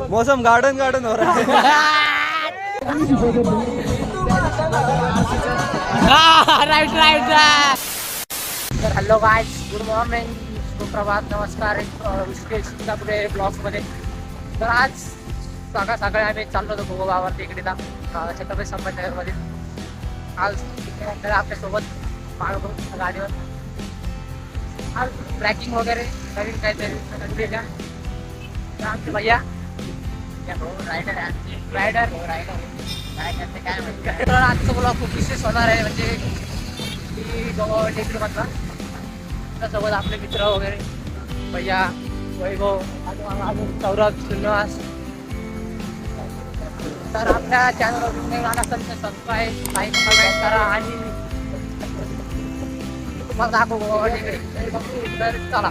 मौसम garden garden हो रहा है. Right right. तर हॅलो गाईज, गुड मॉर्निंग, सुप्रभात, नमस्कार. ऋषिकेश पुढे ब्लॉग्समध्ये. तर आज सकाळ सकाळी आम्ही चाललो होतो गोगावर टेकडीला, छत्रपती संभाजीनगरमध्ये. आज आपल्यासोबत मागं गाडीवर आज ट्रॅकिंग वगैरे नवीन काहीतरी केल्या. तर आमचे भैया रायडर रायडर रायडर काय म्हणतात. तर आजचं ब्लॉग खूप विशेष होणार आहे, म्हणजे की गोगावर टेकडीमधला. त्यासोबत आपले मित्र वगैरे भैया, वैभव, अजून सौरभ, श्रीनिवास. तर आपल्या चॅनलवर नवीन आला असेल तर सबस्क्राईब, लाईक, कमेंट करा आणि तुम्हाला दाखवू गोगावर टेकडी. तर चला.